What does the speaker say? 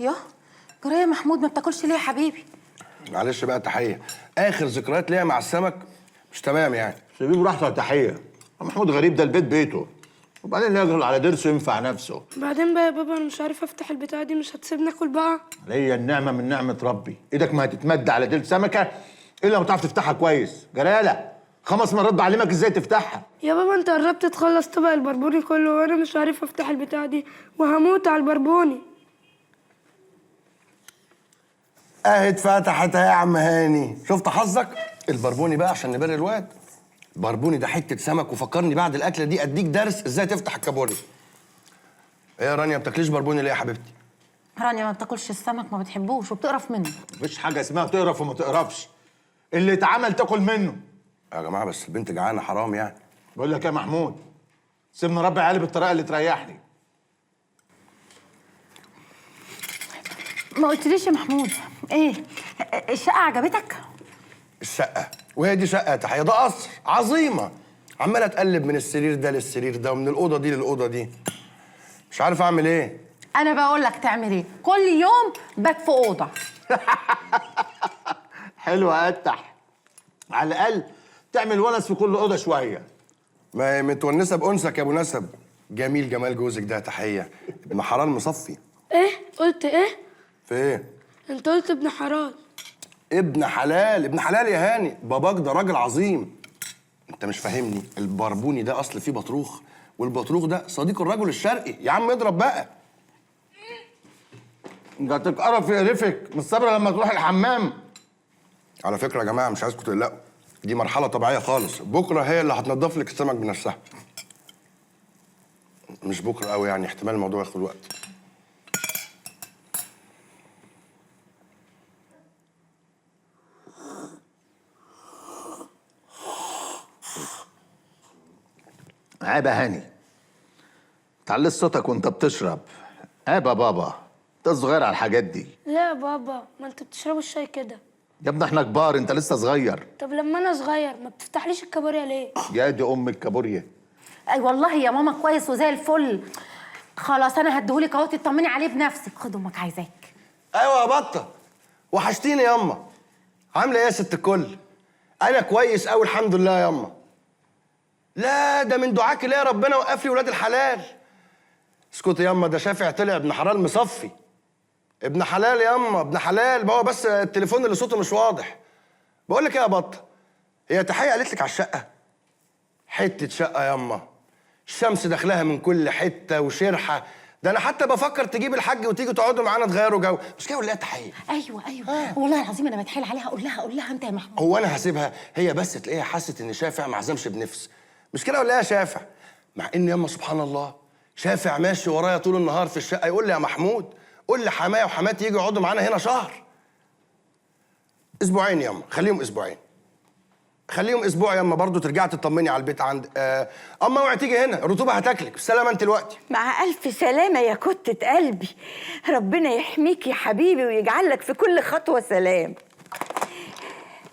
ياه جرى يا محمود، ما بتاكلش ليه يا حبيبي؟ معلش بقى تحيه، اخر ذكريات ليا مع السمك مش تمام يعني. سيبيه براحته يا تحيه. محمود غريب، ده البيت بيته، وبعدين يجري على ضرسه ينفع نفسه. بعدين بقى يا بابا انا مش عارف افتح البتاعه دي، مش هتسيبني اكل بقى؟ هي النعمه من نعمه ربي، ايدك ما هتتمد على ديل سمكه الا لو تعرف تفتحها كويس. جلاله 5 مرات بعلمك ازاي تفتحها. يا بابا انت قربت تخلص طبق البربوني كله وانا مش عارف افتح البتاعه دي وهموت على البربوني. اهي اتفتحت يا عم هاني، شفت حظك؟ البربوني بقى عشان نبرر الواد. البربوني ده حته سمك، وفكرني بعد الاكله دي اديك درس ازاي تفتح الكابوريا. ايه يا رانيا، ما بتاكليش بربوني ليه يا حبيبتي؟ رانيا ما بتاكلش السمك، ما بتحبوش وبتقرف منه. مفيش حاجه اسمها تقرف وما تقرفش، اللي اتعمل تاكل منه. يا جماعه بس البنت جعانه حرام يعني. بقول لك يا محمود، سيبني ربي عيالي بالطريقه اللي تريحني. ما قلتليش يا محمود ايه الشقه عجبتك؟ الشقه؟ وهي دي شقه يا تحيه؟ ده قصر عظيمه، عماله اتقلب من السرير ده للسرير ده ومن الاوضه دي للاوضه دي، مش عارف اعمل ايه. انا بقول لك تعمل ايه، كل يوم بات في اوضه. حلوه اتح، على الاقل تعمل ونس في كل اوضه شويه. ما هي متونسه بانسك يا ابو نسب. جميل جمال جوزك ده يا تحيه، ابن حلال مصفي. ايه قلت ايه؟ في ايه؟ انت قلت ابن حرام. ابن حلال، ابن حلال يا هاني، باباك ده راجل عظيم. انت مش فاهمني، البربوني ده اصل فيه بطروخ، والبطروخ ده صديق الرجل الشرقي. يا عم اضرب بقى. انت هتتقرف يقرفك من الصبر لما تروح الحمام. على فكره يا جماعه مش عايزكم تقلقوا، دي مرحله طبيعيه خالص، بكره هي اللي هتنضف لك السمك بنفسها. مش بكره قوي يعني، احتمال الموضوع ياخد وقت. عيب يا هاني، تعلي صوتك وانت بتشرب. عيب يا بابا، انت صغير على الحاجات دي. لا يا بابا، ما انت بتشربوا الشاي كده. يا ابني احنا كبار، انت لسه صغير. طب لما انا صغير ما بتفتحليش الكابوريا ليه؟ يا دي ام الكابوريا. اي والله يا ماما كويس وزي الفل. خلاص انا هديهولك اهو تطمني عليه بنفسك. خد امك عايزاك. ايوه يا بطه، وحشتيني ياما. عامله ايه يا ست الكل؟ انا كويس قوي الحمد لله ياما. لا ده من دعاك ليه ربنا وقف لي ولاد الحلال. اسكتي ياما، ده شافع طلع ابن حلال مصفي. ابن حلال ياما، ابن حلال، ما هو بس التليفون اللي صوته مش واضح. بقول لك ايه يا بطه، هي تحيه قالت لك على الشقه؟ حته شقه ياما، الشمس داخلها من كل حته وشرحه. ده انا حتى بفكر تجيب الحاج وتيجوا تقعدوا معانا تغيروا جو، مش كده ولا ايه يا تحيه؟ ايوه والله العظيم انا بتحايل عليها. قول لها انت يا محمود. هو انا هسيبها؟ هي بس تلاقيها حست ان شافع ما عزمش بنفس، مش كده ولا ايه يا شافع؟ مع ان ياما سبحان الله شافع ماشي ورايا طول النهار في الشقه يقول لي يا محمود قول لحمايا وحماتي يجوا يقعدوا معانا هنا شهر. اسبوعين ياما، خليهم اسبوعين. خليهم اسبوع ياما، برضه ترجعي تطمني على البيت عند اما اوعي تيجي هنا، الرطوبه هتاكلك. بالسلامه انت دلوقتي. مع ألف سلامة يا كتة قلبي، ربنا يحميك يا حبيبي ويجعلك في كل خطوة سلام.